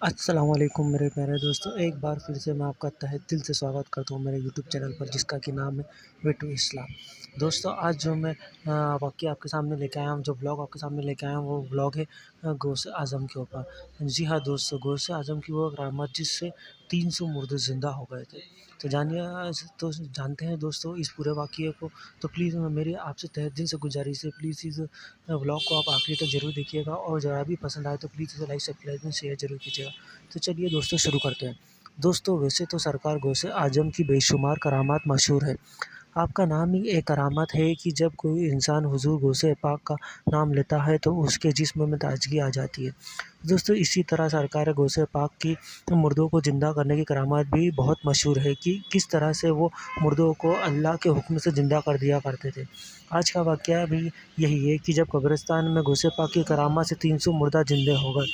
السلام علیکم میرے پیارے دوستو، ایک بار پھر سے میں آپ کا تہہ دل سے سواگت کرتا ہوں میرے یوٹیوب چینل پر، جس کا کہ نام ہے وے ٹو اسلام۔ دوستو، آج جو میں واقعہ آپ کے سامنے لے کے آیا ہوں، جو بلاگ آپ کے سامنے لے کے آیا ہوں، وہ بلاگ ہے غوث اعظم کے اوپر۔ جی ہاں دوستو، غوث اعظم کی وہ کرامت جس سے 300 مردے زندہ ہو گئے تھے۔ تو جانتے ہیں دوستو اس پورے واقعے کو۔ تو پلیز میری آپ سے تہہ دل سے گزارش ہے، پلیز اس بلاگ کو آپ آخری تک ضرور دیکھیے گا، اور ذرا بھی پسند آئے تو پلیز اسے لائک سبسکرائب شیئر ضرور کیجیے گا۔ تو چلیے دوستو شروع کرتے ہیں۔ دوستو، ویسے تو سرکار غوث اعظم کی بے شمار کرامات مشہور ہے۔ آپ کا نام ہی ایک کرامت ہے کہ جب کوئی انسان حضور غوث پاک کا نام لیتا ہے تو اس کے جسم میں تازگی آ جاتی ہے۔ دوستو، اسی طرح سرکار غوث پاک کی مردوں کو زندہ کرنے کی کرامات بھی بہت مشہور ہے کہ کس طرح سے وہ مردوں کو اللہ کے حکم سے زندہ کر دیا کرتے تھے۔ آج کا واقعہ بھی یہی ہے کہ جب قبرستان میں غوث پاک کی کرامات سے 300 مردہ زندہ ہو گئے۔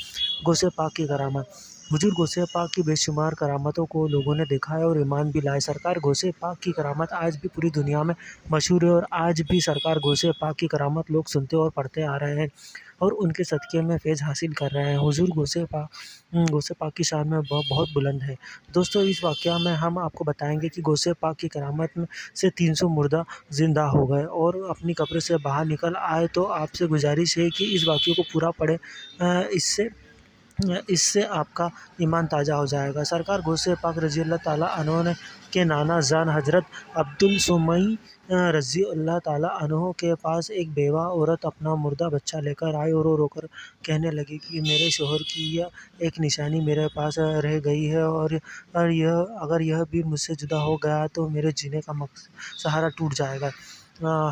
غوث پاک کی کرامات۔ حضور غوث پاک کی بے شمار کرامتوں کو لوگوں نے دیکھا ہے اور ایمان بھی لائے۔ سرکار غوث پاک کی کرامات آج بھی پوری دنیا میں مشہور ہے، اور آج بھی سرکار غوث پاک کی کرامات لوگ سنتے اور پڑھتے آ رہے ہیں اور ان کے صدقے میں فیض حاصل کر رہے ہیں۔ حضور غوث پاک کی شان میں بہت بلند ہے۔ دوستو، اس واقعہ میں ہم آپ کو بتائیں گے کہ غوث پاک کی کرامت سے 300 مردہ زندہ ہو گئے اور اپنی قبر سے باہر نکل آئے۔ تو آپ سے گزارش ہے کہ اس واقعے کو پورا پڑھیں، اس سے آپ کا ایمان تازہ ہو جائے گا۔ سرکار غوث پاک رضی اللہ تعالیٰ عنہ کے نانا جان حضرت عبدالسمئی رضی اللہ تعالیٰ عنہ کے پاس ایک بیوہ عورت اپنا مردہ بچہ لے کر آئی اور رو کر کہنے لگی کہ میرے شوہر کی یہ ایک نشانی میرے پاس رہ گئی ہے، اور اگر یہ بھی مجھ سے جدا ہو گیا تو میرے جینے کا سہارا ٹوٹ جائے گا۔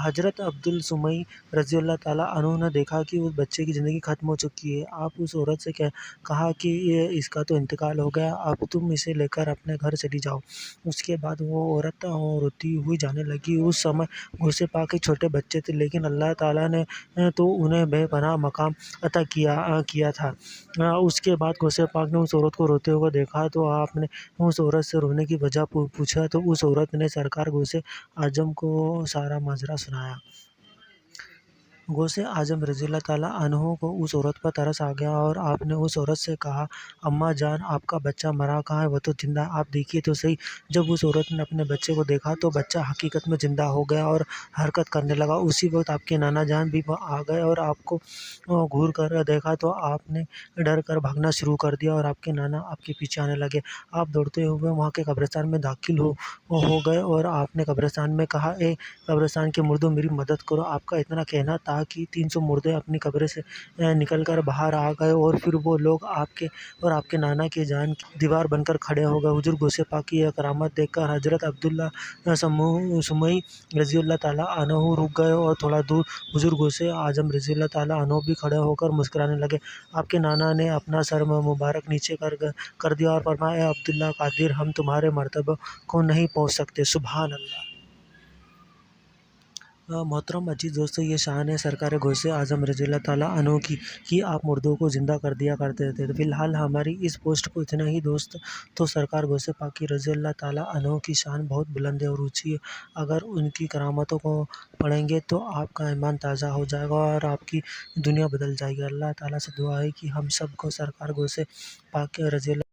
حضرت عبدالسمئی رضی اللہ تعالیٰ عنہ نے دیکھا کہ اس بچے کی زندگی ختم ہو چکی ہے۔ آپ اس عورت سے کہا کہ اس کا تو انتقال ہو گیا، اب تم اسے لے کر اپنے گھر چلی جاؤ۔ اس کے بعد وہ عورت روتی ہوئی جانے لگی۔ اس سمے غوث پاک کے چھوٹے بچے تھے، لیکن اللہ تعالیٰ نے تو انہیں بے پناہ مقام عطا کیا تھا۔ اس کے بعد غوث پاک نے اس عورت کو روتے ہوئے دیکھا تو آپ نے اس عورت سے رونے کی وجہ پوچھا تو اس عورت نے سرکار غوث اعظم کو سارا ماجرا سنایا۔ غوث اعظم رضی اللہ تعالیٰ عنہ کو اس عورت پر ترس آ گیا اور آپ نے اس عورت سے کہا، اماں جان، آپ کا بچہ مرا کہاں ہے؟ وہ تو زندہ ہے، آپ دیکھیے تو صحیح۔ جب اس عورت نے اپنے بچے کو دیکھا تو بچہ حقیقت میں زندہ ہو گیا اور حرکت کرنے لگا۔ اسی وقت آپ کے نانا جان بھی آ گئے اور آپ کو گھور کر دیکھا تو آپ نے ڈر کر بھاگنا شروع کر دیا اور آپ کے نانا آپ کے پیچھے آنے لگے۔ آپ دوڑتے ہوئے وہاں کے قبرستان میں داخل ہو گئے اور آپ نے قبرستان میں کہا، اے قبرستان کے مردوں، میری مدد کرو۔ آپ کا اتنا کہنا تھا کہ 300 مردے اپنی قبر سے نکل کر باہر آ گئے اور پھر وہ لوگ آپ کے اور آپ کے نانا کی جان کی دیوار بن کر کھڑے ہو گئے۔ حضور غوث پاک کی یہ کرامت دیکھ کر حضرت عبدالسمئی رضی اللہ تعالیٰ عنہ رک گئے اور تھوڑا دور حضور غوث اعظم رضی اللہ تعالیٰ عنہ بھی کھڑے ہو کر مسکرانے لگے۔ آپ کے نانا نے اپنا سر مبارک نیچے کر دیا اور فرمایا، اے عبداللہ قادر، ہم تمہارے مرتبے کو نہیں پہنچ سکتے۔ سبحان اللہ۔ محترم عزیز دوستو، یہ شان ہے سرکار غوث اعظم رضی اللہ تعالیٰ عنہ کی کہ آپ مردوں کو زندہ کر دیا کرتے تھے۔ فی الحال ہماری اس پوسٹ کو اتنا ہی دوست۔ تو سرکار غوث پاک کی رضی اللہ تعالیٰ عنہ کی شان بہت بلند ہے اور اونچی ہے۔ اگر ان کی کرامتوں کو پڑھیں گے تو آپ کا ایمان تازہ ہو جائے گا اور آپ کی دنیا بدل جائے گی۔ اللہ تعالیٰ سے دعا ہے کہ ہم سب کو سرکار غوث پاک رضی اللہ